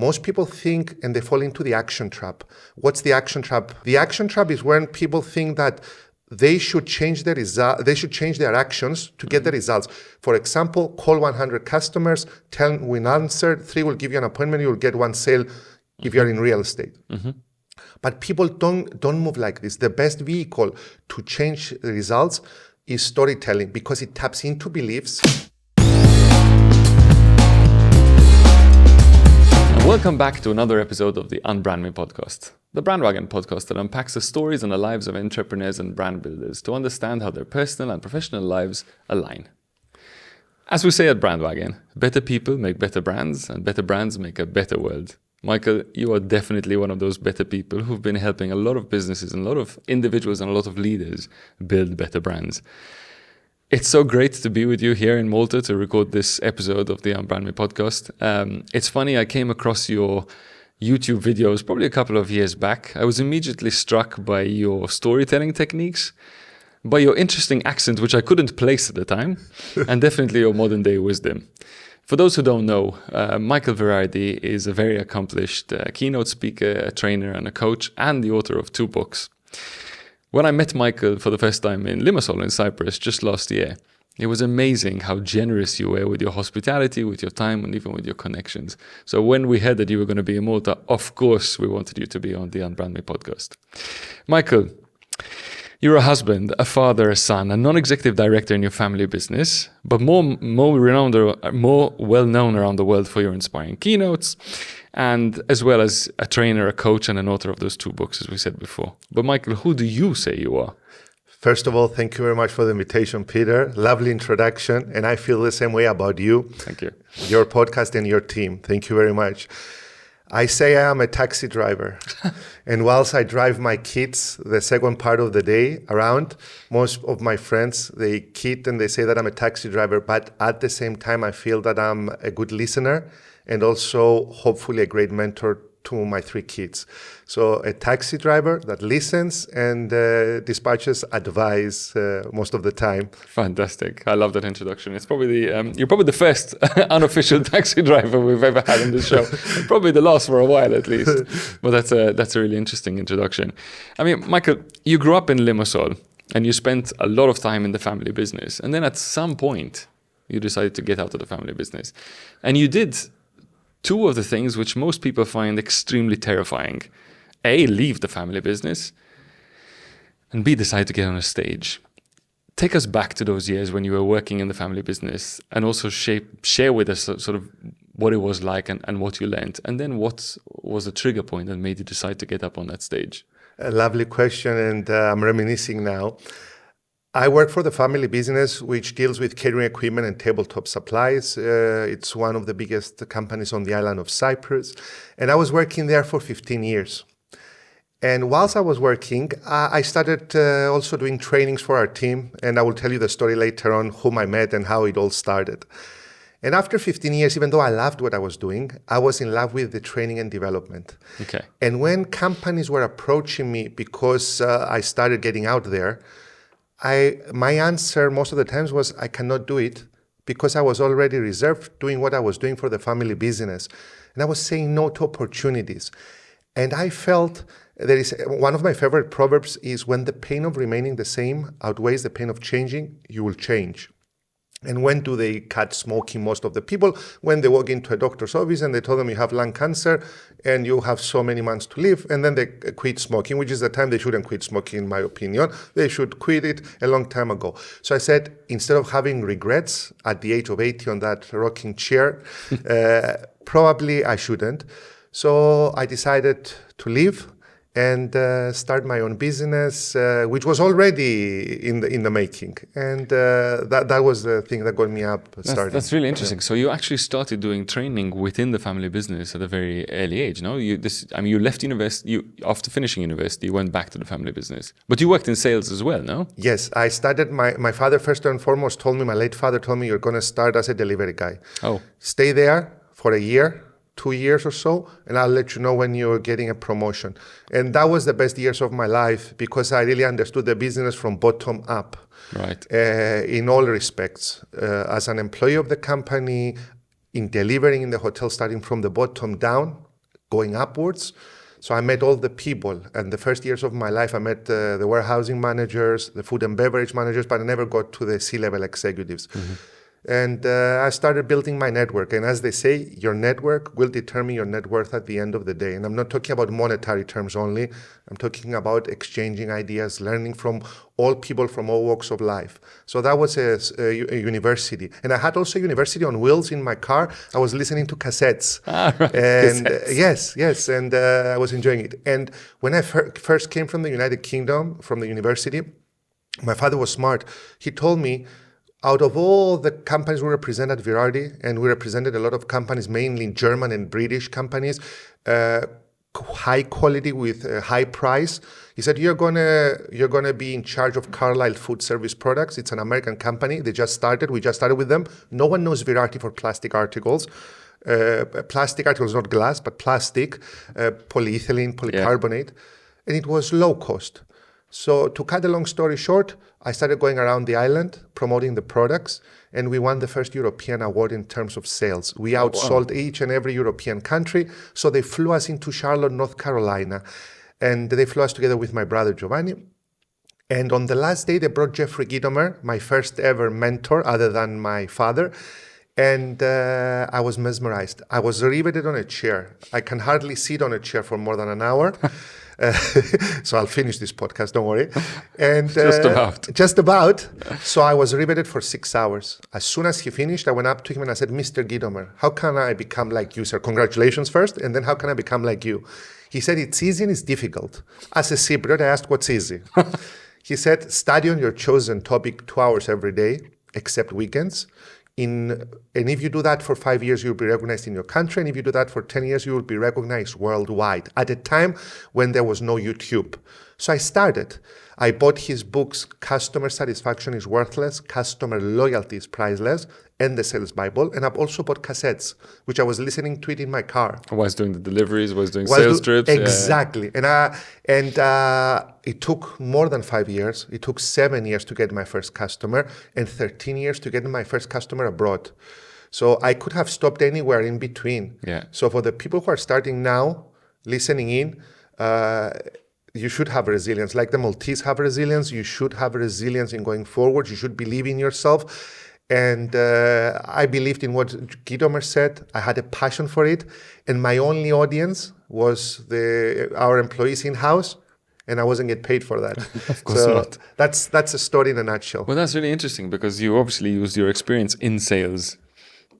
most people think and they fall into the action trap. What's the action trap? The action trap is when people think that they should change their their actions to get the results. For example, call 100 customers, 10 will answer, 3 will give you an appointment, you'll get 1 sale if you're in real estate. But people don't move like this. The best vehicle to change the results is storytelling, because it taps into beliefs. Welcome back to another episode of the UnbrandMe Podcast, the bandwagon podcast that unpacks the stories and the lives of entrepreneurs and brand builders to understand how their personal and professional lives align. As we say at Brandwagon, better people make better brands, and better brands make a better world. Michael, you are definitely one of those better people who've been helping a lot of businesses and a lot of individuals and a lot of leaders build better brands. It's so great to be with you here in Malta to record this episode of the UnbrandMe Podcast. It's funny, I came across your YouTube videos probably a couple of years back. I was immediately struck by your storytelling techniques, by your interesting accent, which I couldn't place at the time, and definitely your modern day wisdom. For those who don't know, Michael Virardi is a very accomplished keynote speaker, a trainer and a coach, and the author of 2 books. When I met Michael for the first time in Limassol in Cyprus just last year, it was amazing how generous you were with your hospitality, with your time, and even with your connections. So when we heard that you were going to be in Malta, of course we wanted you to be on the UnbrandMe Podcast. Michael, you're a husband, a father, a son, a non-executive director in your family business, but more well-known around the world for your inspiring keynotes, and as well as a trainer, a coach, and an author of those 2 books, as we said before. But Michael, who do you say you are? First of all, thank you very much for the invitation, Peter. Lovely introduction, and I feel the same way about you. Thank you. Your podcast and your team. Thank you very much. I say I am a taxi driver. And whilst I drive my kids the second part of the day around, most of my friends, they kid and they say that I'm a taxi driver. But at the same time, I feel that I'm a good listener and also hopefully a great mentor to my 3 kids. So a taxi driver that listens and dispatches advice most of the time. Fantastic. I love that introduction. It's probably you're probably the first unofficial taxi driver we've ever had on the show. Probably the last for a while at least. But that's a really interesting introduction. I mean, Michael, you grew up in Limassol and you spent a lot of time in the family business. And then at some point, you decided to get out of the family business. And you did 2 of the things which most people find extremely terrifying. A, leave the family business, and B, decide to get on a stage. Take us back to those years when you were working in the family business, and also share with us sort of what it was like and what you learned. And then what was the trigger point that made you decide to get up on that stage? A lovely question, and I'm reminiscing now. I work for the family business, which deals with catering equipment and tabletop supplies. It's one of the biggest companies on the island of Cyprus. And I was working there for 15 years. And whilst I was working, I started also doing trainings for our team. And I will tell you the story later on, whom I met and how it all started. And after 15 years, even though I loved what I was doing, I was in love with the training and development. Okay. And when companies were approaching me because I started getting out there, my answer most of the times was I cannot do it because I was already reserved doing what I was doing for the family business. And I was saying no to opportunities. And I felt there is one of my favorite proverbs is when the pain of remaining the same outweighs the pain of changing, you will change. And when do they cut smoking? Most of the people, when they walk into a doctor's office and they tell them you have lung cancer and you have so many months to live, and then they quit smoking, which is the time they shouldn't quit smoking, in my opinion. They should quit it a long time ago. So I said, instead of having regrets at the age of 80 on that rocking chair, probably I shouldn't. So I decided to leave and start my own business, which was already in the making. And that was the thing that got me up starting. That's really interesting. Yeah. So you actually started doing training within the family business at a very early age, no? You left university, after finishing university, you went back to the family business. But you worked in sales as well, no? Yes, I started, my father first and foremost told me, my late father told me, you're going to start as a delivery guy. Oh. Stay there for a year, 2 years or so, and I'll let you know when you're getting a promotion. And that was the best years of my life because I really understood the business from bottom up. Right. In all respects. As an employee of the company, in delivering in the hotel, starting from the bottom down, going upwards. So I met all the people. And the first years of my life, I met the warehousing managers, the food and beverage managers, but I never got to the C-level executives. And I started building my network. And as they say, your network will determine your net worth at the end of the day. And I'm not talking about monetary terms only. I'm talking about exchanging ideas, learning from all people from all walks of life. So that was a university. And I had also a university on wheels in my car. I was listening to cassettes. Right. And Cassettes. yes. And I was enjoying it. And when I first came from the United Kingdom, from the university, my father was smart. He told me, out of all the companies we represent at Virardi, and we represented a lot of companies, mainly German and British companies, high quality with a high price. He said, you're gonna be in charge of Carlisle Food Service Products. It's an American company. They just started. We just started with them. No one knows Virardi for plastic articles. Plastic articles, not glass, but plastic, polyethylene, polycarbonate. And it was low cost. So to cut a long story short, I started going around the island promoting the products, and we won the first European award in terms of sales. We outsold each and every European country. So they flew us into Charlotte, North Carolina, and they flew us together with my brother Giovanni. And on the last day, they brought Jeffrey Gitomer, my first ever mentor other than my father. And I was mesmerized. I was riveted on a chair. I can hardly sit on a chair for more than an hour. So I'll finish this podcast, don't worry. And just about. So I was riveted for 6 hours. As soon as he finished, I went up to him and I said, Mr. Gitomer, how can I become like you, sir? Congratulations first, and then how can I become like you? He said, it's easy and it's difficult. As a Cypriot, I asked, what's easy? He said, study on your chosen topic 2 hours every day, except weekends. And if you do that for 5 years, you'll be recognized in your country. And if you do that for 10 years, you will be recognized worldwide at a time when there was no YouTube. So I started. I bought his books, Customer Satisfaction is Worthless, Customer Loyalty is Priceless, and the Sales Bible. And I've also bought cassettes, which I was listening to it in my car. I was doing the deliveries, was doing sales trips. Exactly. And it took more than 5 years. It took 7 years to get my first customer and 13 years to get my first customer abroad. So I could have stopped anywhere in between. Yeah. So for the people who are starting now, listening in, you should have resilience. Like the Maltese have resilience, you should have resilience in going forward. You should believe in yourself. And I believed in what Gitomer said. I had a passion for it. And my only audience was our employees in-house. And I wasn't get paid for that. Of course not. That's a story in a nutshell. Well, that's really interesting because you obviously used your experience in sales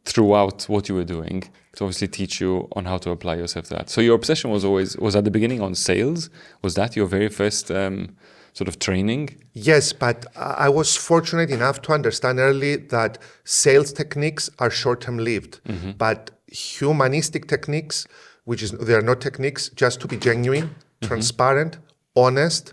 throughout what you were doing to obviously teach you on how to apply yourself to that. So your obsession was at the beginning on sales. Was that your very first sort of training? Yes, but I was fortunate enough to understand early that sales techniques are short-term lived, but humanistic techniques, they are not techniques, just to be genuine, transparent, honest.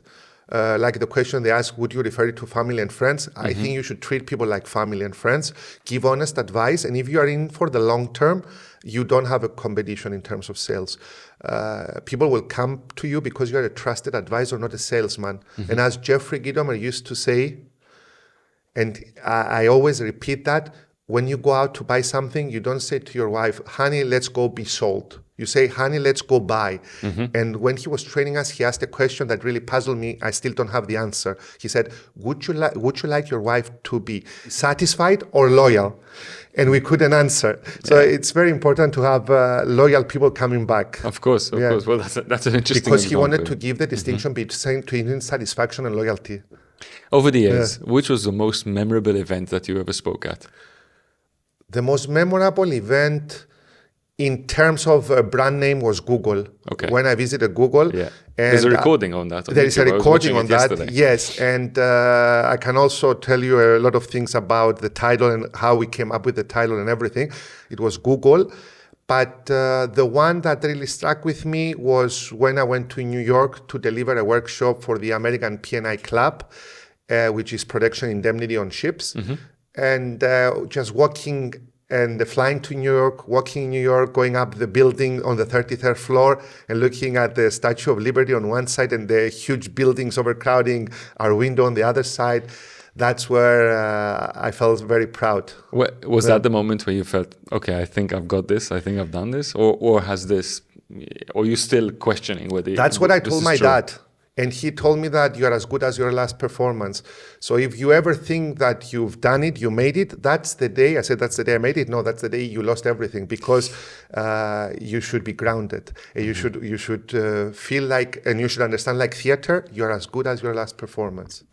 Like the question they ask, would you refer it to family and friends? I think you should treat people like family and friends, give honest advice. And if you are in for the long term, you don't have a competition in terms of sales. People will come to you because you are a trusted advisor, not a salesman. And as Jeffrey Gitomer used to say, and I always repeat that, when you go out to buy something, you don't say to your wife, honey, let's go be sold. You say, honey, let's go buy. And when he was training us, he asked a question that really puzzled me. I still don't have the answer. He said, would you like your wife to be satisfied or loyal? And we couldn't answer. So it's very important to have loyal people coming back. Of course. Well, that's an interesting Because he example. wanted to give the distinction between satisfaction and loyalty. Over the years, which was the most memorable event that you ever spoke at? The most memorable event in terms of brand name was Google. Okay. When I visited Google. Yeah. And there's a recording on that. There is a recording on that. Yesterday. Yes. And I can also tell you a lot of things about the title and how we came up with the title and everything. It was Google. But the one that really struck with me was when I went to New York to deliver a workshop for the American P&I Club, which is protection indemnity on ships. And just walking and flying to New York, walking in New York, going up the building on the 33rd floor and looking at the Statue of Liberty on one side and the huge buildings overcrowding our window on the other side. That's where I felt very proud. Was that the moment where you felt, okay, I think I've got this, I think I've done this? Or has this or you still questioning whether That's what I this told is my true? dad. And he told me that you are as good as your last performance. So if you ever think that you've done it, you made it, that's the day. I said, that's the day I made it. No, that's the day you lost everything, because you should be grounded. And you should feel like, and you should understand, like theater, you're as good as your last performance.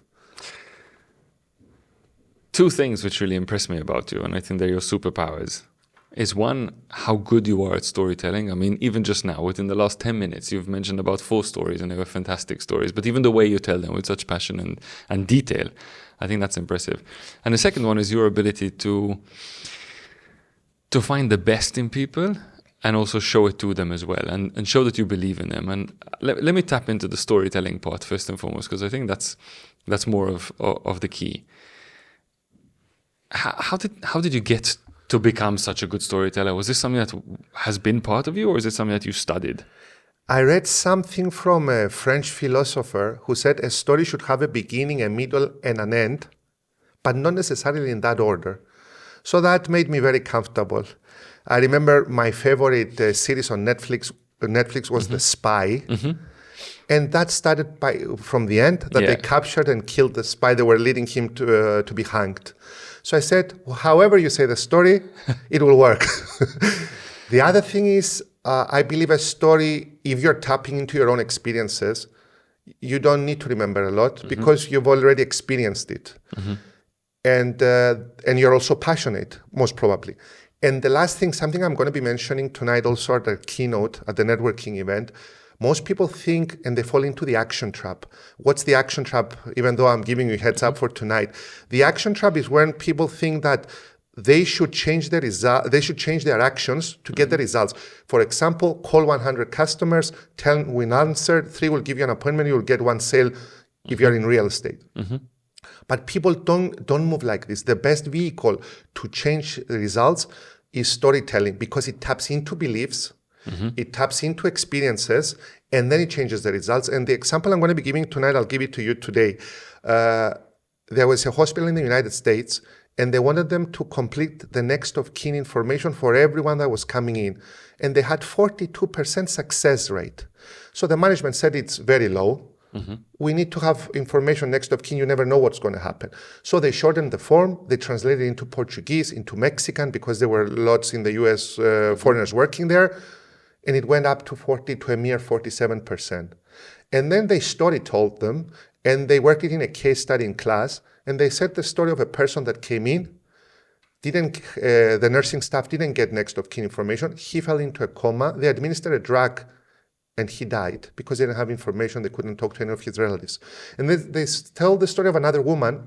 Two things which really impress me about you, and I think they're your superpowers, is one, how good you are at storytelling. I mean, even just now, within the last 10 minutes, you've mentioned about 4 stories, and they were fantastic stories. But even the way you tell them with such passion and detail, I think that's impressive. And the second one is your ability to find the best in people and also show it to them as well, and show that you believe in them. And let me tap into the storytelling part first and foremost, because I think that's more of the key. How did you get to become such a good storyteller? Was this something that has been part of you, or is it something that you studied? I read something from a French philosopher who said a story should have a beginning, a middle, and an end, but not necessarily in that order. So that made me very comfortable. I remember my favorite series on Netflix was The Spy. Mm-hmm. And that started from the end, that they captured and killed the spy. They were leading him to be hanged. So I said, well, however you say the story, it will work. The other thing is, I believe a story, if you're tapping into your own experiences, you don't need to remember a lot, because you've already experienced it. Mm-hmm. And you're also passionate, most probably. And the last thing, something I'm going to be mentioning tonight also at the keynote at the networking event, most people think and they fall into the action trap. What's the action trap? Even though I'm giving you heads up for tonight, the action trap is when people think that they should change their their actions to get the results. For example, call 100 customers, 10 will answer, 3 will give you an appointment, you will get 1 sale if you're in real estate. Mm-hmm. But people don't move like this. The best vehicle to change the results is storytelling, because it taps into beliefs. Mm-hmm. It taps into experiences, and then it changes the results. And the example I'm going to be giving tonight, I'll give it to you today. There was a hospital in the United States, and they wanted them to complete the next of kin information for everyone that was coming in. And they had 42% success rate. So the management said it's very low. Mm-hmm. We need to have information next of kin. You never know what's going to happen. So they shortened the form. They translated it into Portuguese, into Mexican, because there were lots in the US foreigners working there. And it went up to a mere 47%. And then they story told them, and they worked it in a case study in class, and they said the story of a person that came in, the nursing staff didn't get next of kin information. He fell into a coma. They administered a drug, and he died because they didn't have information. They couldn't talk to any of his relatives. And they tell the story of another woman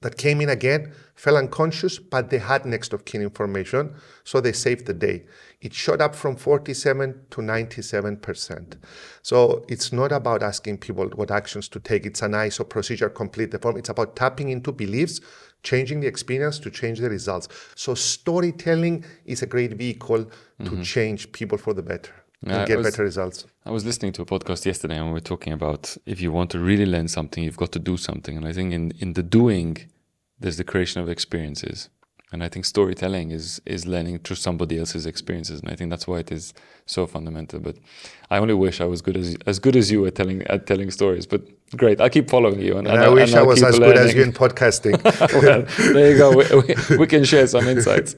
that came in again, fell unconscious, but they had next of kin information, so they saved the day. It shot up from 47 to 97%. So it's not about asking people what actions to take. It's an ISO procedure, complete the form. It's about tapping into beliefs, changing the experience to change the results. So storytelling is a great vehicle to change people for the better and get better results. I was listening to a podcast yesterday, and we were talking about if you want to really learn something, you've got to do something. And I think in the doing, there's the creation of experiences. And I think storytelling is learning through somebody else's experiences. And I think that's why it is so fundamental. But I only wish I was as good as you at telling stories. But great, I'll keep following you. And I wish I was as good as you in podcasting. Well, there you go. We can share some insights.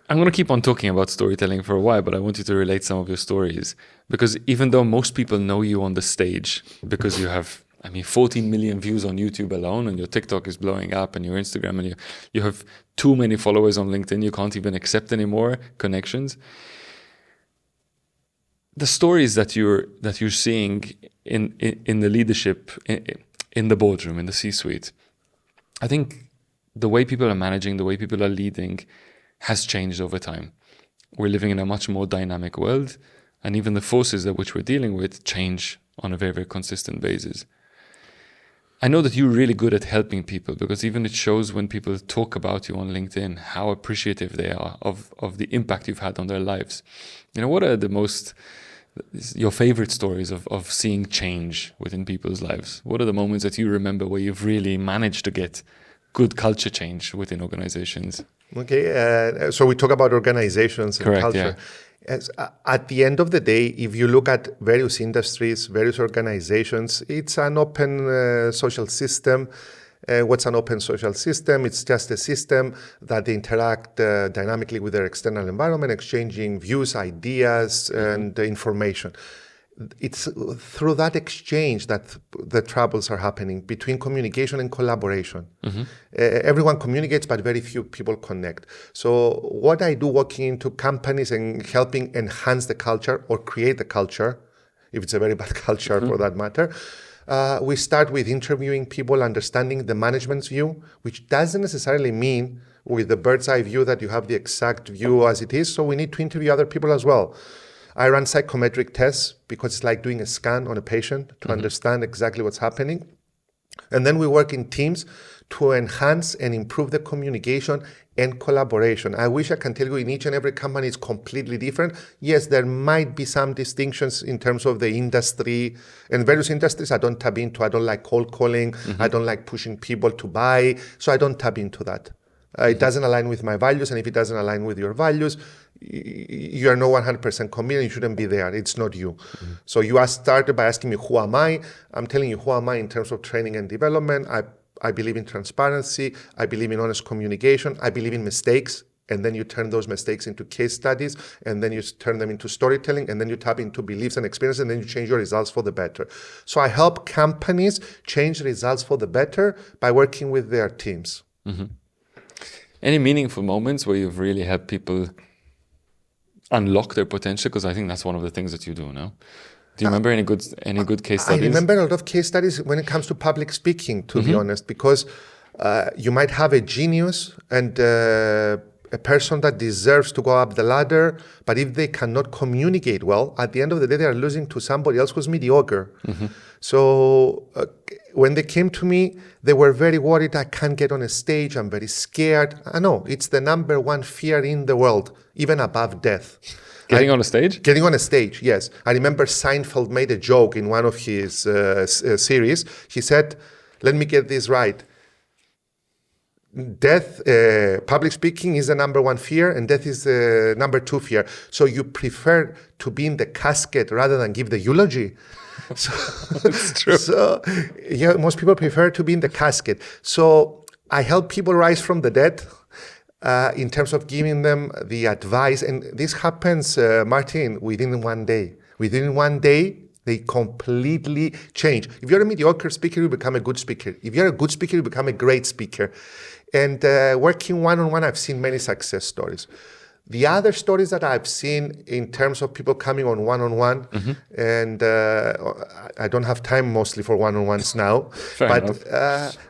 I'm going to keep on talking about storytelling for a while, but I want you to relate some of your stories. Because even though most people know you on the stage, because you have 14 million views on YouTube alone, and your TikTok is blowing up, and your Instagram, and you have too many followers on LinkedIn, you can't even accept any more connections. The stories that you're seeing in the leadership, in the boardroom, in the C-suite, I think the way people are managing, the way people are leading has changed over time. We're living in a much more dynamic world, and even the forces that which we're dealing with change on a very, very consistent basis. I know that you're really good at helping people, because even it shows when people talk about you on LinkedIn how appreciative they are of the impact you've had on their lives. What are your favorite stories of seeing change within people's lives? What are the moments that you remember where you've really managed to get good culture change within organizations? Okay, so we talk about organizations and Correct, culture. yeah. At the end of the day, if you look at various industries, various organizations, it's an open social system. What's an open social system? It's just a system that they interact dynamically with their external environment, exchanging views, ideas, and information. It's through that exchange that the troubles are happening between communication and collaboration. Everyone communicates, but very few people connect. So what I do working into companies and helping enhance the culture or create the culture, if it's a very bad culture for that matter, we start with interviewing people, understanding the management's view, which doesn't necessarily mean with the bird's eye view that you have the exact view as it is. So we need to interview other people as well. I run psychometric tests because it's like doing a scan on a patient to understand exactly what's happening. And then we work in teams to enhance and improve the communication and collaboration. I wish I can tell you in each and every company it's completely different. Yes, there might be some distinctions in terms of the industry and various industries I don't tap into. I don't like cold calling. I don't like pushing people to buy. So I don't tap into that. It doesn't align with my values. And if it doesn't align with your values, you are not 100% committed. You shouldn't be there. It's not you. So you started by asking me, who am I? I'm telling you, who am I in terms of training and development? I believe in transparency. I believe in honest communication. I believe in mistakes. And then you turn those mistakes into case studies. And then you turn them into storytelling. And then you tap into beliefs and experience. And then you change your results for the better. So I help companies change results for the better by working with their teams. Any meaningful moments where you've really helped people unlock their potential? Because I think that's one of the things that you do now. Do you remember any good case studies? I remember a lot of case studies when it comes to public speaking, to be honest, because you might have a genius and a person that deserves to go up the ladder, but if they cannot communicate well, at the end of the day, they are losing to somebody else who's mediocre. So when they came to me, they were very worried, I can't get on a stage, I'm very scared. I know, it's the number one fear in the world, even above death. Getting on a stage? Getting on a stage, yes. I remember Seinfeld made a joke in one of his series. He said, let me get this right. Death, public speaking is the number one fear, and death is the number two fear. So you prefer to be in the casket rather than give the eulogy. So, That's true. So, yeah, most people prefer to be in the casket. So I help people rise from the dead in terms of giving them the advice. And this happens, Martin, within one day. Within one day, they completely change. If you're a mediocre speaker, you become a good speaker. If you're a good speaker, you become a great speaker. And working one-on-one, I've seen many success stories. The other stories that I've seen in terms of people coming on one-on-one, and I don't have time mostly for one-on-ones now, but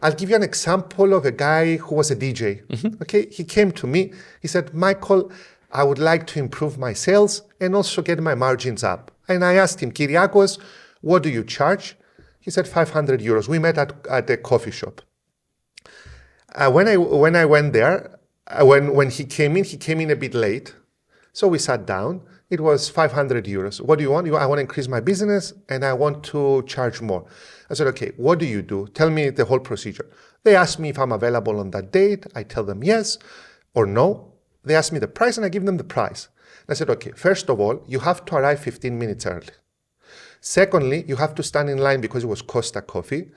I'll give you an example of a guy who was a DJ. Okay, he came to me. He said, Michael, I would like to improve my sales and also get my margins up. And I asked him, Kyriakos, what do you charge? He said 500 euros. We met at a coffee shop. When I went there, when he came in a bit late. So we sat down. It was 500 euros. What do you want? I want to increase my business and I want to charge more. I said, okay, what do you do? Tell me the whole procedure. They asked me if I'm available on that date. I tell them yes or no. They ask me the price and I give them the price. I said, okay, first of all, you have to arrive 15 minutes early. Secondly, you have to stand in line because it was Costa Coffee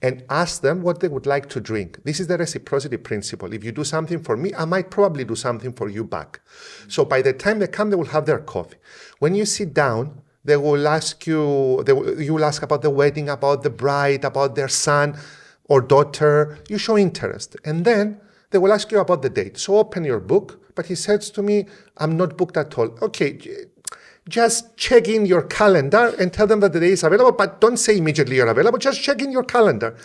and ask them what they would like to drink. This is the reciprocity principle. If you do something for me, I might probably do something for you back. So by the time they come, they will have their coffee. When you sit down, they will ask you, you will ask about the wedding, about the bride, about their son or daughter. You show interest. And then they will ask you about the date. So open your book. But he says to me, I'm not booked at all. Okay, just check in your calendar and tell them that the day is available, but don't say immediately you're available. Just check in your calendar.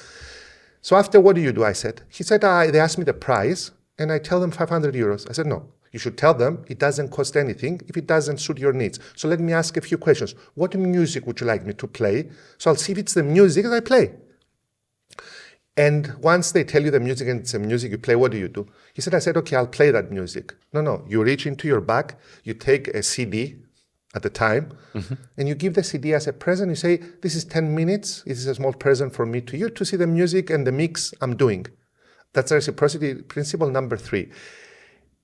So after, what do you do? I said. He said, they asked me the price, and I tell them 500 euros. I said, no, you should tell them it doesn't cost anything if it doesn't suit your needs. So let me ask a few questions. What music would you like me to play? So I'll see if it's the music that I play. And once they tell you the music and it's the music you play, what do you do? He said, I said, okay, I'll play that music. No, you reach into your bag, you take a CD at the time, and you give the CD as a present. You say, this is 10 minutes. This is a small present from me to you to see the music and the mix I'm doing. That's the reciprocity principle number 3.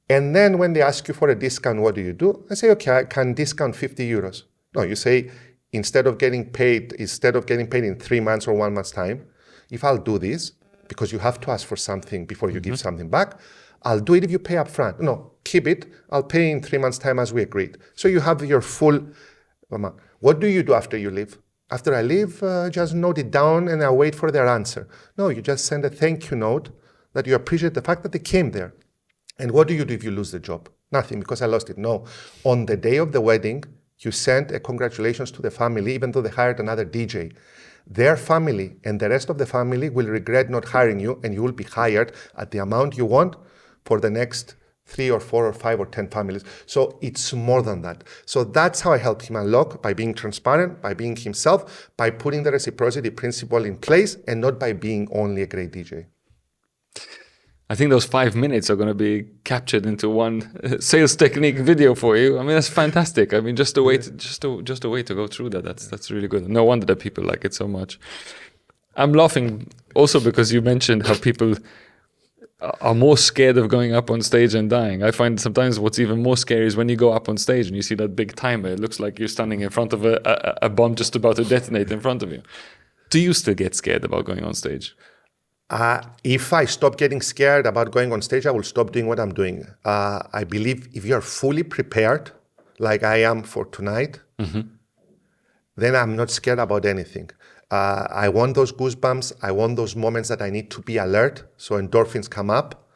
And then when they ask you for a discount, what do? I say, okay, I can discount 50 euros. No, you say, instead of getting paid in 3 months or 1 month's time, if I'll do this, because you have to ask for something before you give something back, I'll do it if you pay up front. No, keep it. I'll pay in 3 months' time as we agreed. So you have your full amount. What do you do after you leave? After I leave, just note it down and I'll wait for their answer. No, you just send a thank you note that you appreciate the fact that they came there. And what do you do if you lose the job? Nothing, because I lost it. No. On the day of the wedding, you send a congratulations to the family, even though they hired another DJ. Their family and the rest of the family will regret not hiring you, and you will be hired at the amount you want for the next 3 or 4 or 5 or 10 families. So it's more than that. So that's how I help him unlock, by being transparent, by being himself, by putting the reciprocity principle in place, and not by being only a great DJ. I think those 5 minutes are going to be captured into one sales technique video for you. I mean, that's fantastic. I mean, just a way to go through that. That's really good. No wonder that people like it so much. I'm laughing also because you mentioned how people are more scared of going up on stage and dying. I find sometimes what's even more scary is when you go up on stage and you see that big timer. It looks like you're standing in front of a bomb just about to detonate in front of you. Do you still get scared about going on stage? If I stop getting scared about going on stage, I will stop doing what I'm doing. I believe if you're fully prepared, like I am for tonight, then I'm not scared about anything. I want those goosebumps. I want those moments that I need to be alert, so endorphins come up.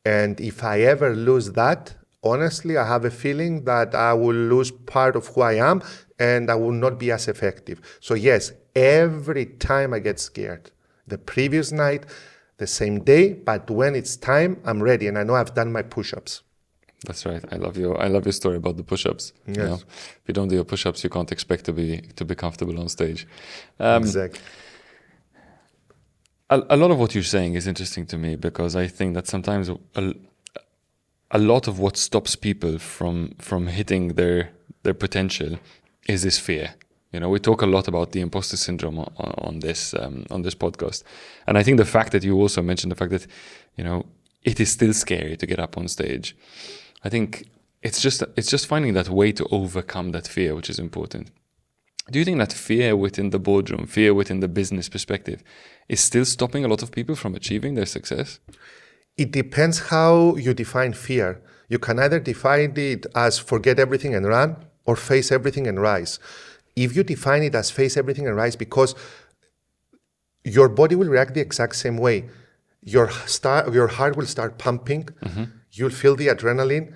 And if I ever lose that, honestly, I have a feeling that I will lose part of who I am and I will not be as effective. So yes, every time I get scared, the previous night, the same day, but when it's time, I'm ready, and I know I've done my push-ups. That's right. I love your story about the push-ups. Yes. You know, if you don't do your push-ups, you can't expect to be comfortable on stage. Exactly. A lot of what you're saying is interesting to me, because I think that sometimes a lot of what stops people from hitting their potential is this fear. You know, we talk a lot about the imposter syndrome on this podcast, and I think the fact that you also mentioned the fact that, you know, it is still scary to get up on stage. I think it's just finding that way to overcome that fear, which is important. Do you think that fear within the boardroom, fear within the business perspective, is still stopping a lot of people from achieving their success? It depends how you define fear. You can either define it as forget everything and run, or face everything and rise. If you define it as face everything and rise, because your body will react the exact same way. Your heart will start pumping. You'll feel the adrenaline.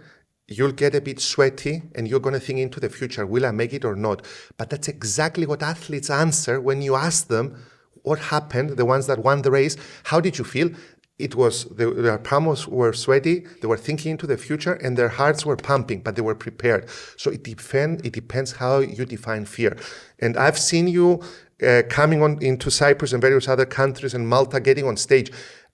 You'll get a bit sweaty, and you're going to think into the future, will I make it or not? But that's exactly what athletes answer when you ask them what happened, the ones that won the race. How did you feel? It was, their palms were sweaty, they were thinking into the future, and their hearts were pumping, but they were prepared. So it depends how you define fear. And I've seen you coming on into Cyprus and various other countries and Malta, getting on stage.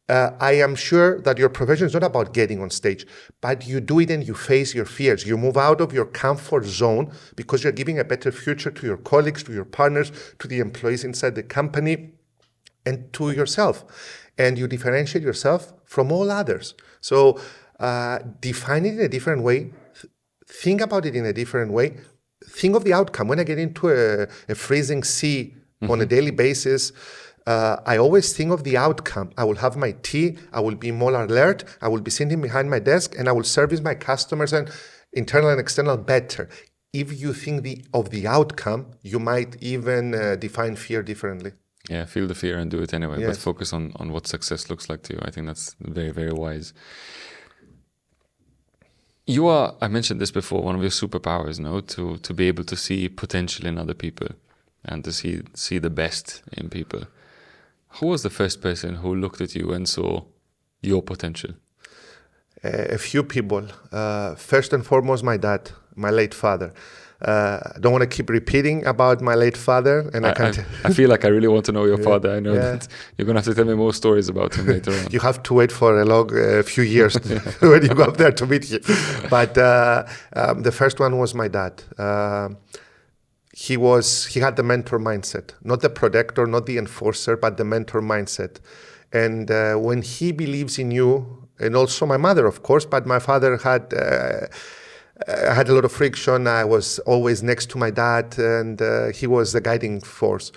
I am sure that your profession is not about getting on stage, but you do it and you face your fears. You move out of your comfort zone because you're giving a better future to your colleagues, to your partners, to the employees inside the company, and to yourself. And you differentiate yourself from all others. So define it in a different way. Think about it in a different way. Think of the outcome. When I get into a freezing sea on a daily basis, I always think of the outcome. I will have my tea. I will be more alert. I will be sitting behind my desk, and I will service my customers, and internal and external, better. If you think of the outcome, you might even define fear differently. Yeah, feel the fear and do it anyway, yes. But focus on what success looks like to you. I think that's very, very wise. You are, I mentioned this before, one of your superpowers, no, to be able to see potential in other people and to see the best in people. Who was the first person who looked at you and saw your potential? A few people. First and foremost, my dad, my late father. I don't want to keep repeating about my late father, and I feel like I really want to know your father. I know that you're going to have to tell me more stories about him later on. You have to wait for a few years when you go up there to meet him. But the first one was my dad. He had the mentor mindset, not the protector, not the enforcer, but the mentor mindset. And when he believes in you, and also my mother, of course, but my father had a lot of friction. I was always next to my dad, and he was the guiding force.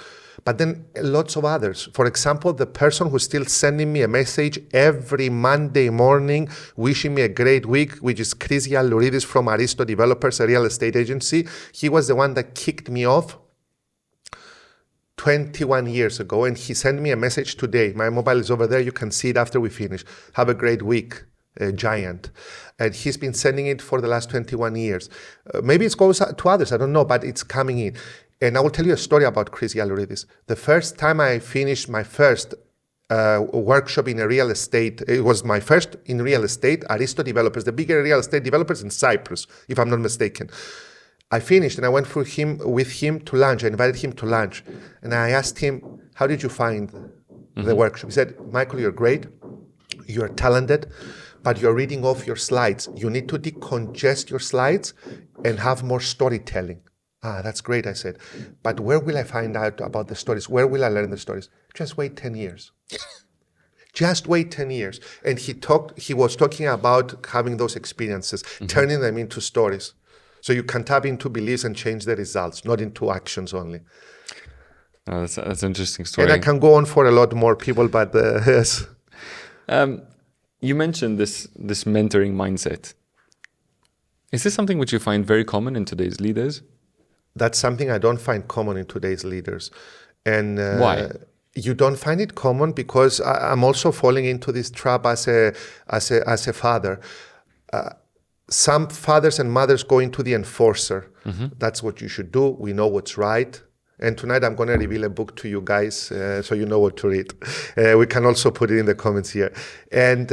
But then lots of others. For example, the person who's still sending me a message every Monday morning, wishing me a great week, which is Grech from Aristo Developers, a real estate agency. He was the one that kicked me off 21 years ago, and he sent me a message today. My mobile is over there. You can see it after we finish. Have a great week, giant. And he's been sending it for the last 21 years. Maybe it goes to others, I don't know, but it's coming in. And I will tell you a story about Grech. The first time I finished my first workshop in a real estate, it was my first in real estate, Aristo Developers, the bigger real estate developers in Cyprus, if I'm not mistaken. I finished and I went with him to lunch. I invited him to lunch. And I asked him, how did you find the workshop? He said, Michael, you're great. You're talented, but you're reading off your slides. You need to decongest your slides and have more storytelling. Ah, that's great, I said. But where will I find out about the stories? Where will I learn the stories? Just wait 10 years. Just wait 10 years. And he was talking about having those experiences, turning them into stories. So you can tap into beliefs and change the results, not into actions only. Oh, that's an interesting story. And I can go on for a lot more people, but yes. You mentioned this mentoring mindset. Is this something which you find very common in today's leaders? That's something I don't find common in today's leaders. And why? You don't find it common because I'm also falling into this trap as a father. Some fathers and mothers go into the enforcer. That's what you should do. We know what's right. And tonight I'm going to reveal a book to you guys so you know what to read. We can also put it in the comments here. And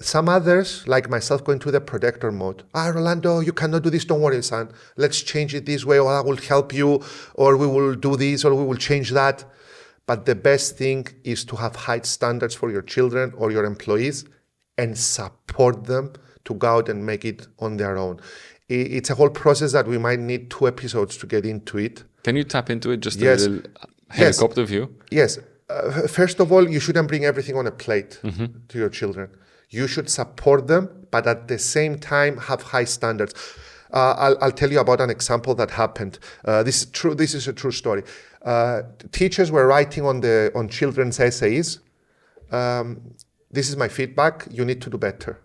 some others, like myself, go into the protector mode. Rolando, you cannot do this. Don't worry, son. Let's change it this way, or I will help you, or we will do this, or we will change that. But the best thing is to have high standards for your children or your employees and support them to go out and make it on their own. It's a whole process that we might need 2 episodes to get into it. Can you tap into it just a little helicopter view? Yes. First of all, you shouldn't bring everything on a plate to your children. You should support them, but at the same time have high standards. I'll tell you about an example that happened. This is true. This is a true story. Teachers were writing on children's essays. This is my feedback. You need to do better.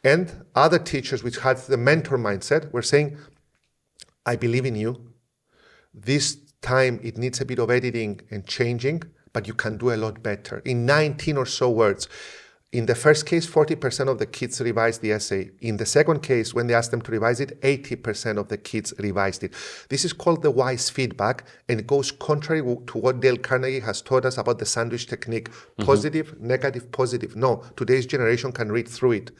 And other teachers which had the mentor mindset were saying, I believe in you. This time it needs a bit of editing and changing, but you can do a lot better. In 19 or so words. In the first case, 40% of the kids revised the essay. In the second case, when they asked them to revise it, 80% of the kids revised it. This is called the wise feedback, and it goes contrary to what Dale Carnegie has taught us about the sandwich technique. Positive, negative, positive. No, today's generation can read through it.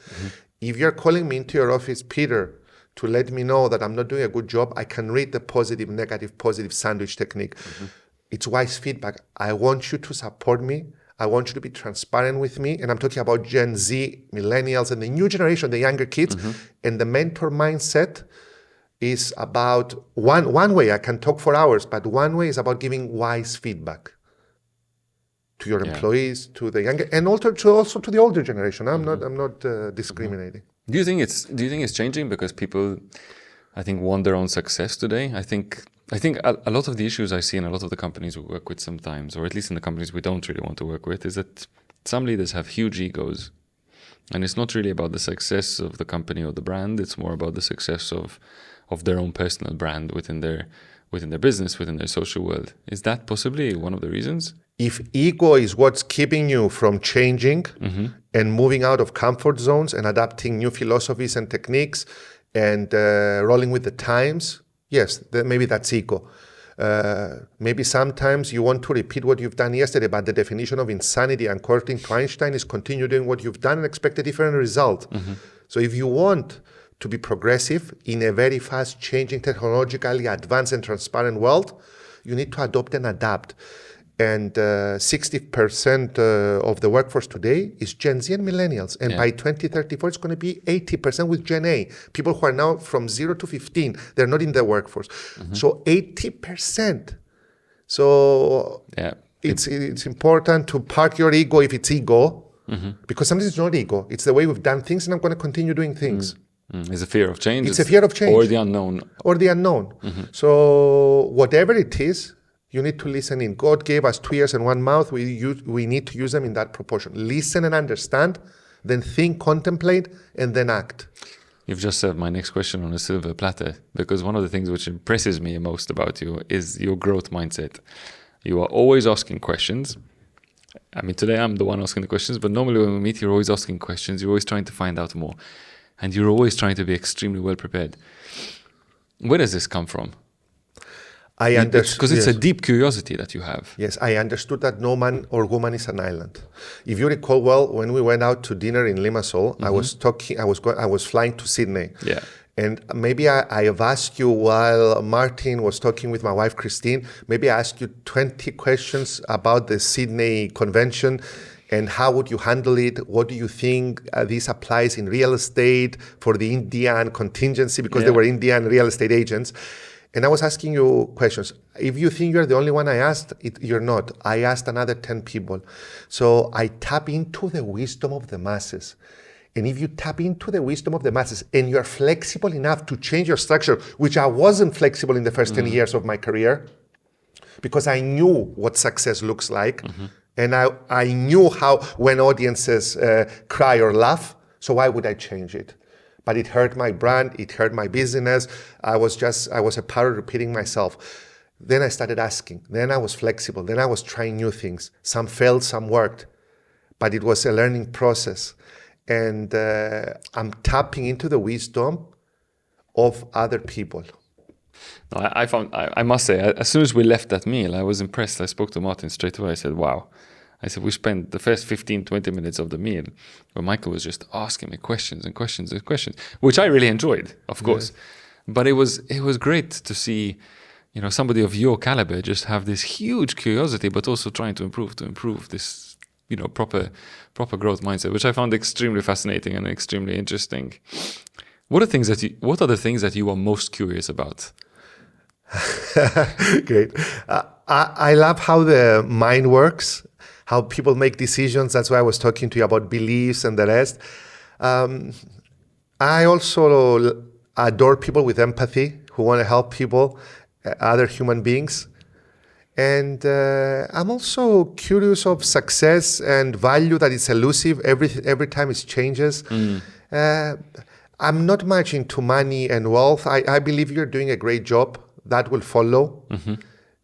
If you're calling me into your office, Peter, to let me know that I'm not doing a good job, I can read the positive, negative, positive sandwich technique. It's wise feedback. I want you to support me. I want you to be transparent with me. And I'm talking about Gen Z, millennials, and the new generation, the younger kids. And the mentor mindset is about one way. I can talk for hours, but one way is about giving wise feedback to your employees, to the younger, and also to the older generation. I'm not discriminating. Do you think it's changing because people, I think, want their own success today? I think a lot of the issues I see in a lot of the companies we work with sometimes, or at least in the companies we don't really want to work with, is that some leaders have huge egos, and it's not really about the success of the company or the brand. It's more about the success of their own personal brand within their business, within their social world. Is that possibly one of the reasons? If ego is what's keeping you from changing and moving out of comfort zones and adapting new philosophies and techniques and rolling with the times, yes, maybe that's ego. Maybe sometimes you want to repeat what you've done yesterday, but the definition of insanity, according to Einstein, is continue doing what you've done and expect a different result. So if you want to be progressive in a very fast changing, technologically advanced and transparent world, you need to adopt and adapt. And 60% of the workforce today is Gen Z and millennials. And by 2034, it's going to be 80% with Gen A. People who are now from 0 to 15, they're not in the workforce. So 80%. So it's important to park your ego if it's ego, because sometimes it's not ego. It's the way we've done things, and I'm going to continue doing things. It's a fear of change. It's a fear of change. Or the unknown. So whatever it is, you need to listen in. God gave us 2 ears and 1 mouth. We need to use them in that proportion. Listen and understand, then think, contemplate, and then act. You've just served my next question on a silver platter, because one of the things which impresses me most about you is your growth mindset. You are always asking questions. I mean, today I'm the one asking the questions, but normally when we meet, you're always asking questions. You're always trying to find out more. And you're always trying to be extremely well prepared. Where does this come from? I understood. Because it's a deep curiosity that you have. Yes, I understood that no man or woman is an island. If you recall well, when we went out to dinner in Limassol, I was flying to Sydney. Yeah. And maybe I have asked you while Martin was talking with my wife, Christine, maybe I asked you 20 questions about the Sydney convention and how would you handle it? What do you think this applies in real estate for the Indian contingency? Because they were Indian real estate agents. And I was asking you questions. If you think you're the only one I asked, you're not. I asked another 10 people. So I tap into the wisdom of the masses. And if you tap into the wisdom of the masses and you're flexible enough to change your structure, which I wasn't flexible in the first 10 years of my career, because I knew what success looks like. And I knew how when audiences cry or laugh. So why would I change it? But it hurt my brand, it hurt my business. I was a part of repeating myself. Then I started asking. Then I was flexible. Then I was trying new things. Some failed, some worked. But it was a learning process. And I'm tapping into the wisdom of other people. No, I must say, as soon as we left that meal, I was impressed. I spoke to Martin straight away. I said, wow. I said, we spent the first 15, 20 minutes of the meal where Michael was just asking me questions and questions and questions, which I really enjoyed, of course. But it was great to see, somebody of your caliber just have this huge curiosity, but also trying to improve this, proper growth mindset, which I found extremely fascinating and extremely interesting. What are the things that you are most curious about? Great. I love how the mind works, how people make decisions. That's why I was talking to you about beliefs and the rest. I also adore people with empathy who want to help people, other human beings. And I'm also curious of success and value that is elusive every time it changes. I'm not much into money and wealth. I believe you're doing a great job. That will follow.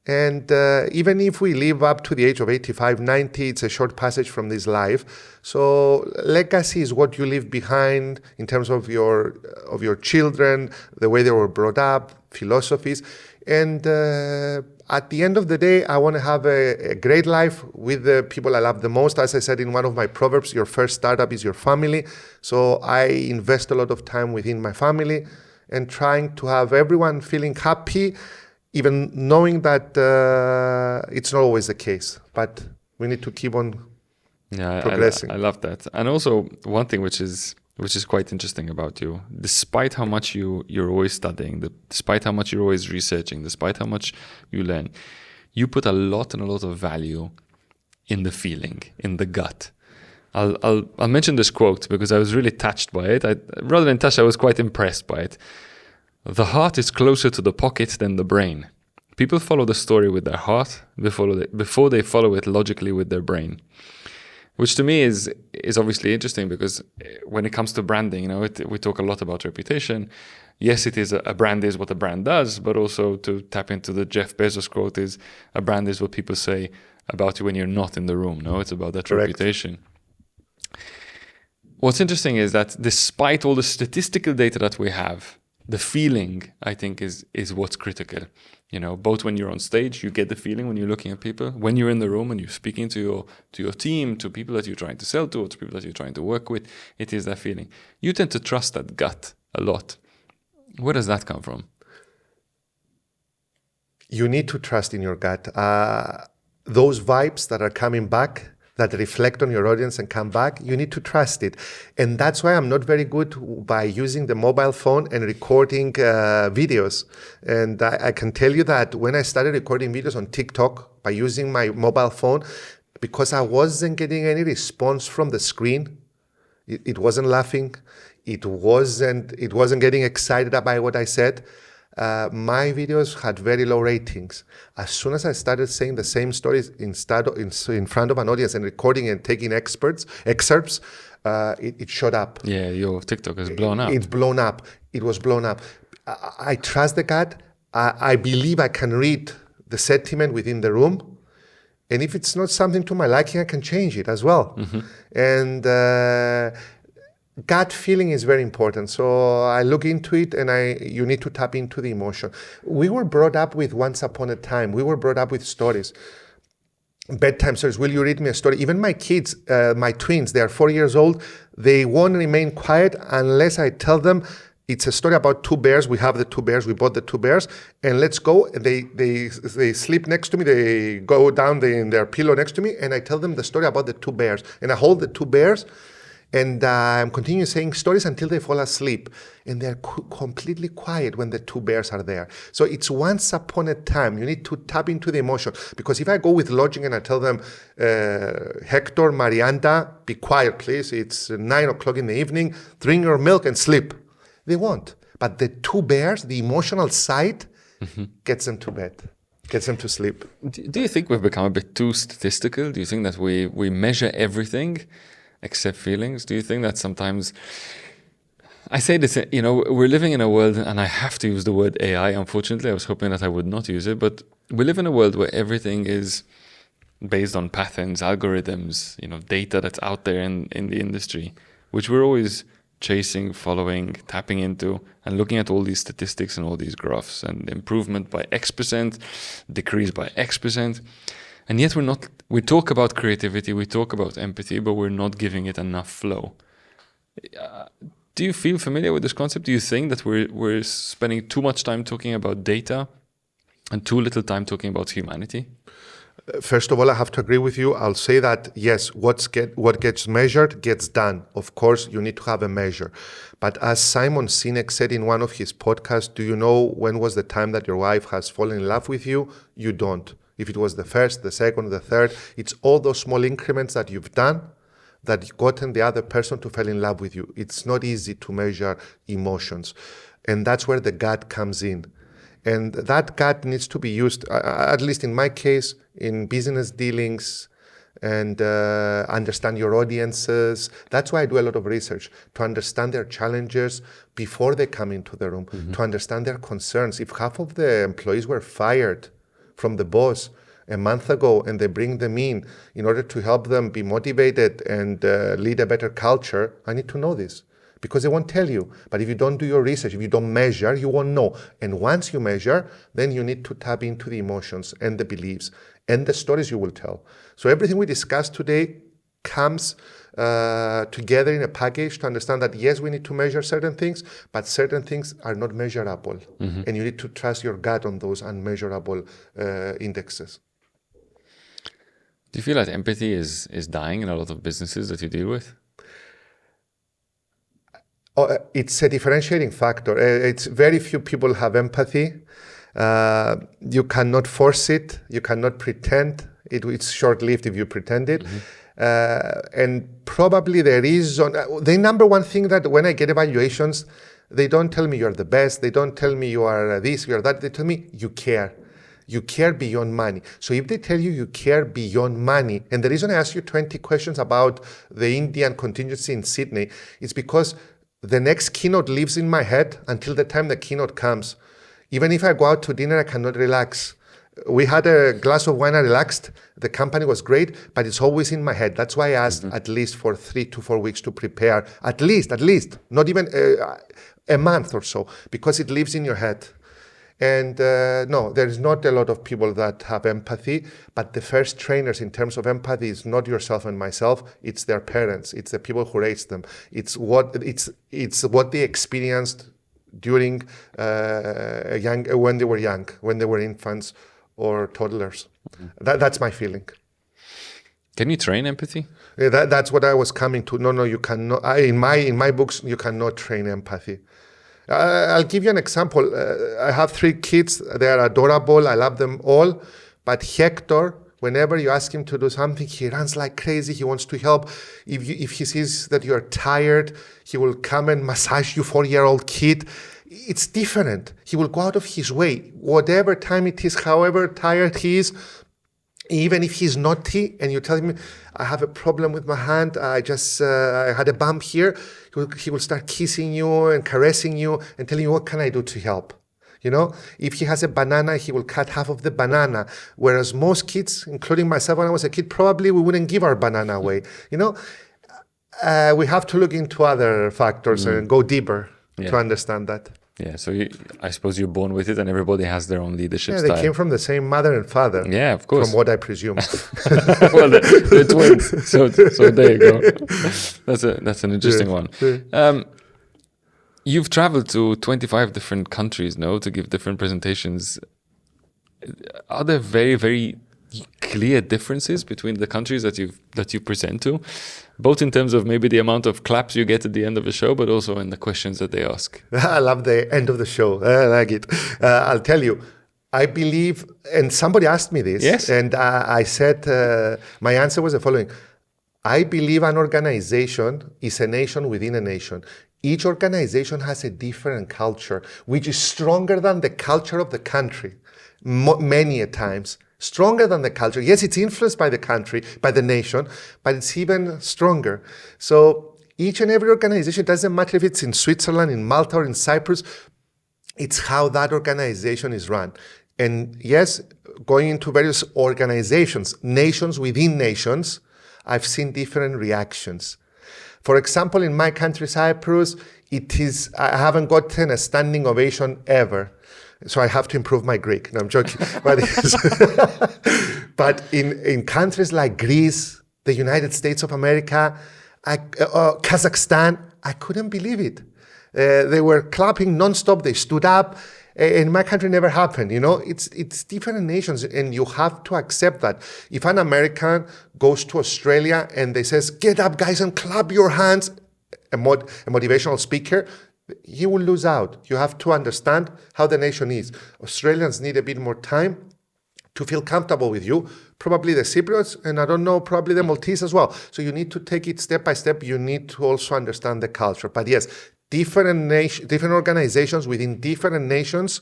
And even if we live up to the age of 85, 90, it's a short passage from this life. So legacy is what you leave behind in terms of your children, the way they were brought up, philosophies. And at the end of the day, I want to have a great life with the people I love the most. As I said in one of my proverbs, your first startup is your family. So I invest a lot of time within my family and trying to have everyone feeling happy, even knowing that it's not always the case. But we need to keep on progressing. I love that. And also one thing which is quite interesting about you, despite how much you're always studying, despite how much you're always researching, despite how much you learn, you put a lot of value in the feeling, in the gut. I'll mention this quote because I was really touched by it. Rather than touched, I was quite impressed by it. The heart is closer to the pocket than the brain. People follow the story with their heart before they follow it logically with their brain. Which to me is obviously interesting because when it comes to branding, we talk a lot about reputation. Yes, it is a brand is what a brand does, but also to tap into the Jeff Bezos quote is a brand is what people say about you when you're not in the room. No, it's about that Correct. reputation. What's interesting is that despite all the statistical data that we have, the feeling, I think, is what's critical. Both when you're on stage, you get the feeling when you're looking at people. When you're in the room and you're speaking to your team, to people that you're trying to sell to, or to people that you're trying to work with, it is that feeling. You tend to trust that gut a lot. Where does that come from? You need to trust in your gut. Those vibes that are coming back, that reflect on your audience and come back, you need to trust it. And that's why I'm not very good by using the mobile phone and recording videos. And I can tell you that when I started recording videos on TikTok by using my mobile phone, because I wasn't getting any response from the screen, it wasn't laughing, it wasn't getting excited about what I said. My videos had very low ratings. As soon as I started saying the same stories in front of an audience and recording and taking excerpts, it shot up. Yeah, your TikTok is blown up. It's blown up. It was blown up. I trust the gut. I believe I can read the sentiment within the room. And if it's not something to my liking, I can change it as well. And gut feeling is very important. So I look into it, and you need to tap into the emotion. We were brought up with once upon a time. We were brought up with stories. Bedtime stories. Will you read me a story? Even my kids, my twins, they are 4 years old. They won't remain quiet unless I tell them it's a story about two bears. We have the two bears. We bought the two bears, and let's go. They sleep next to me. They go down in their pillow next to me, and I tell them the story about the two bears. And I hold the two bears, and I'm continuing saying stories until they fall asleep. And they're completely quiet when the two bears are there. So it's once upon a time. You need to tap into the emotion. Because if I go with logic and I tell them, Hector, Marianta, be quiet, please. It's 9 o'clock in the evening. Drink your milk and sleep. They won't. But the two bears, the emotional side, gets them to bed. Gets them to sleep. Do you think we've become a bit too statistical? Do you think that we measure everything except feelings? Do you think that sometimes, I say this, we're living in a world, and I have to use the word AI, unfortunately, I was hoping that I would not use it, but we live in a world where everything is based on patterns, algorithms, data that's out there in the industry, which we're always chasing, following, tapping into, and looking at all these statistics and all these graphs, and improvement by X%, decrease by X%. And yet we talk about creativity, we talk about empathy, but we're not giving it enough flow. Do you feel familiar with this concept? Do you think that we're spending too much time talking about data and too little time talking about humanity? First of all, I have to agree with you. I'll say that, yes, what gets measured gets done. Of course, you need to have a measure. But as Simon Sinek said in one of his podcasts, do you know when was the time that your wife has fallen in love with you? You don't. If it was the first, the second, the third, it's all those small increments that you've done that gotten the other person to fall in love with you. It's not easy to measure emotions. And that's where the gut comes in. And that gut needs to be used, at least in my case, in business dealings, and understand your audiences. That's why I do a lot of research, to understand their challenges before they come into the room, to understand their concerns. If half of the employees were fired from the boss a month ago and they bring them in order to help them be motivated and lead a better culture, I need to know this. Because they won't tell you. But if you don't do your research, if you don't measure, you won't know. And once you measure, then you need to tap into the emotions and the beliefs and the stories you will tell. So everything we discussed today comes together in a package to understand that, yes, we need to measure certain things, but certain things are not measurable. And you need to trust your gut on those unmeasurable indexes. Do you feel like empathy is dying in a lot of businesses that you deal with? It's a differentiating factor. It's very few people have empathy. You cannot force it. You cannot pretend. It's short-lived if you pretend it. And probably the reason, the number one thing that when I get evaluations, they don't tell me you're the best. They don't tell me you are this, you are that. They tell me you care. You care beyond money. So if they tell you you care beyond money, and the reason I asked you 20 questions about the Indian contingency in Sydney is because the next keynote lives in my head until the time the keynote comes. Even if I go out to dinner, I cannot relax. We had a glass of wine, I relaxed. The company was great, but it's always in my head. That's why I asked at least for 3 to 4 weeks to prepare. At least, not even a month or so, because it lives in your head. And no, there's not a lot of people that have empathy, but the first trainers in terms of empathy is not yourself and myself, it's their parents, it's the people who raised them. It's what they experienced during when they were young, when they were infants or toddlers. That's my feeling. Can you train empathy? Yeah, that's what I was coming to. No, you cannot. In my books, you cannot train empathy. I'll give you an example. I have 3 kids. They are adorable. I love them all. But Hector, whenever you ask him to do something, he runs like crazy. He wants to help. If he sees that you're tired, he will come and massage you, 4-year-old kid. It's different. He will go out of his way. Whatever time it is, however tired he is, even if he's naughty and you tell him, I have a problem with my hand, I had a bump here, he will start kissing you and caressing you and telling you, what can I do to help? You know, if he has a banana, he will cut half of the banana. Whereas most kids, including myself when I was a kid, probably we wouldn't give our banana away. You know, we have to look into other factors and go deeper to understand that. Yeah, so I suppose you're born with it, and everybody has their own leadership style. Yeah, they came from the same mother and father. Yeah, of course. From what I presume. Well, they're twins, so there you go. That's an interesting one. You've traveled to 25 different countries now to give different presentations. Are there very, very clear differences between the countries that you present to, both in terms of maybe the amount of claps you get at the end of a show, but also in the questions that they ask? I love the end of the show. I like it. I'll tell you, I believe, and somebody asked me this, yes, and I said, my answer was the following. I believe an organization is a nation within a nation. Each organization has a different culture, which is stronger than the culture of the country, many a times. Stronger than the culture. Yes, it's influenced by the country, by the nation, but it's even stronger. So each and every organization, doesn't matter if it's in Switzerland, in Malta, or in Cyprus, it's how that organization is run. And yes, going into various organizations, nations within nations, I've seen different reactions. For example, in my country, Cyprus, I haven't gotten a standing ovation ever. So I have to improve my Greek. No, I'm joking. But in countries like Greece, the United States of America, Kazakhstan, I couldn't believe it. They were clapping nonstop. They stood up. In my country, never happened. You know, it's different nations, and you have to accept that. If an American goes to Australia and they says, "Get up, guys, and clap your hands," a motivational speaker, he will lose out. You have to understand how the nation is. Australians need a bit more time to feel comfortable with you. Probably the Cypriots, and I don't know, probably the Maltese as well. So you need to take it step by step. You need to also understand the culture. But yes, different organizations within different nations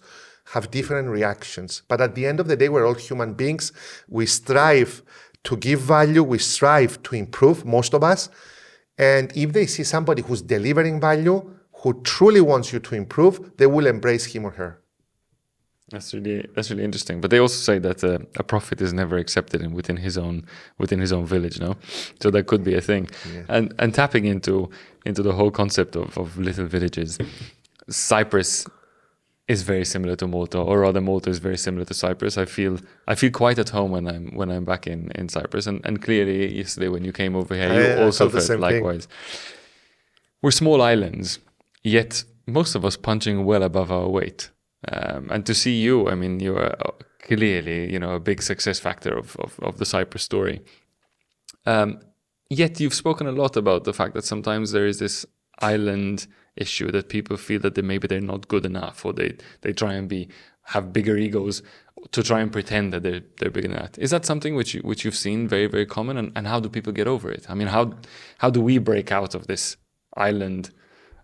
have different reactions. But at the end of the day, we're all human beings. We strive to give value. We strive to improve, most of us. And if they see somebody who's delivering value, who truly wants you to improve, they will embrace him or her. That's really interesting. But they also say that a prophet is never accepted within his own village, no? So that could be a thing. Yeah. And tapping into the whole concept of little villages, Cyprus is very similar to Malta, or rather Malta is very similar to Cyprus. I feel quite at home when I'm back in Cyprus, and clearly yesterday when you came over here, you also felt likewise. We're small islands, yet most of us punching well above our weight. And to see you, I mean, you are clearly, a big success factor of the Cyprus story. Yet you've spoken a lot about the fact that sometimes there is this island issue that people feel that maybe they're not good enough, or they try and have bigger egos to try and pretend that they're bigger than that. Is that something which you've seen very, very common, and how do people get over it? I mean, how do we break out of this island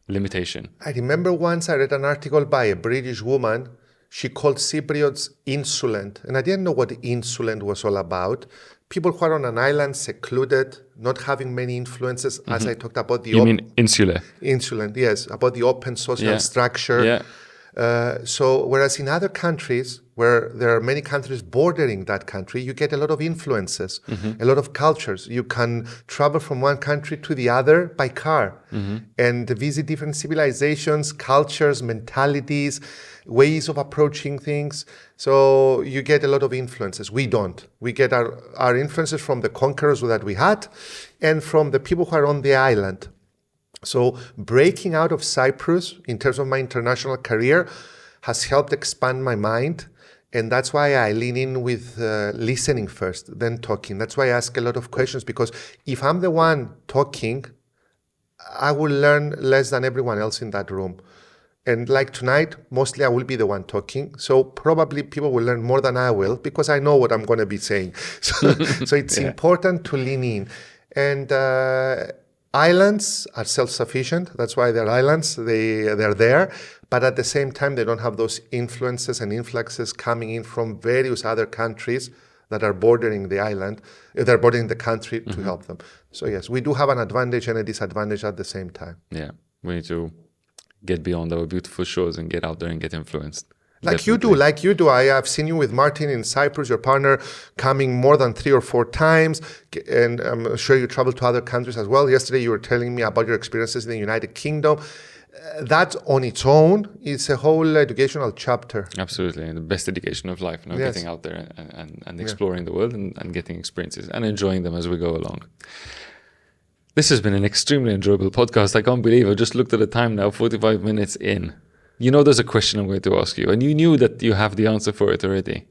limitation? I remember once I read an article by a British woman. She called Cypriots insolent, and I didn't know what insolent was all about. People who are on an island, secluded, not having many influences, as I talked about. You mean insular? Insolent, yes, about the open social structure. Yeah. So whereas in other countries, where there are many countries bordering that country, you get a lot of influences, a lot of cultures. You can travel from one country to the other by car and visit different civilizations, cultures, mentalities, ways of approaching things. So you get a lot of influences. We don't. We get our influences from the conquerors that we had and from the people who are on the island. So breaking out of Cyprus in terms of my international career has helped expand my mind And that's why I lean in with listening first, then talking. That's why I ask a lot of questions, because if I'm the one talking, I will learn less than everyone else in that room. And like tonight, mostly I will be the one talking. So probably people will learn more than I will, because I know what I'm going to be saying. So it's important to lean in. And islands are self-sufficient. That's why they're islands. They're there. But at the same time, they don't have those influences and influxes coming in from various other countries that are bordering the island. They're bordering the country to help them. So yes, we do have an advantage and a disadvantage at the same time. Yeah, we need to get beyond our beautiful shores and get out there and get influenced. Like you do. I have seen you with Martin in Cyprus, your partner, coming more than 3 or 4 times. And I'm sure you travel to other countries as well. Yesterday, you were telling me about your experiences in the United Kingdom. That on its own is a whole educational chapter. Absolutely. And the best education of life, getting out there and exploring the world and getting experiences and enjoying them as we go along. This has been an extremely enjoyable podcast. I can't believe I just looked at the time now, 45 minutes in. You know there's a question I'm going to ask you, and you knew that you have the answer for it already.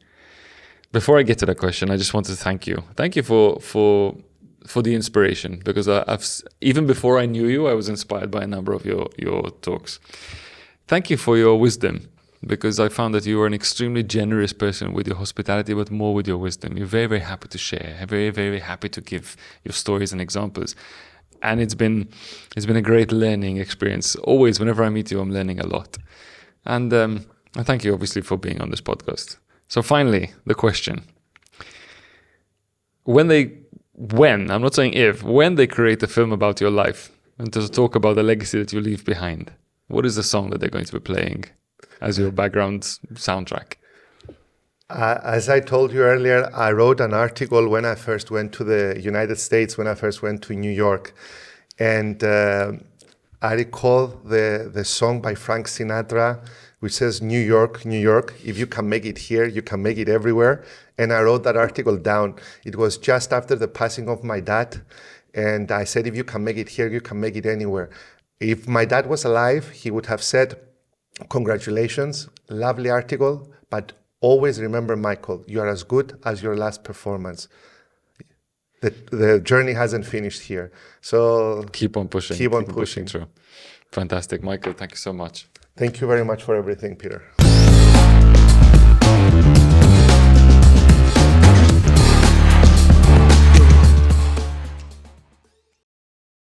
Before I get to that question, I just want to thank you. Thank you for the inspiration, because I've even before I knew you, I was inspired by a number of your talks. Thank you for your wisdom, because I found that you are an extremely generous person with your hospitality, but more with your wisdom. You're very, very happy to share, very, very happy to give your stories and examples. And it's been a great learning experience. Always, whenever I meet you, I'm learning a lot. And I thank you, obviously, for being on this podcast. So finally, the question. When, I'm not saying if, when they create a film about your life and to talk about the legacy that you leave behind, what is the song that they're going to be playing as your background soundtrack? As I told you earlier, I wrote an article when I first went to the United States, when I first went to New York. And I recall the song by Frank Sinatra, which says, New York, New York, if you can make it here, you can make it everywhere. And I wrote that article down. It was just after the passing of my dad. And I said, if you can make it here, you can make it anywhere. If my dad was alive, he would have said, congratulations, lovely article, but always remember, Michael, you are as good as your last performance. The journey hasn't finished here. So keep on pushing. Keep on pushing through. Fantastic. Michael, thank you so much. Thank you very much for everything, Peter.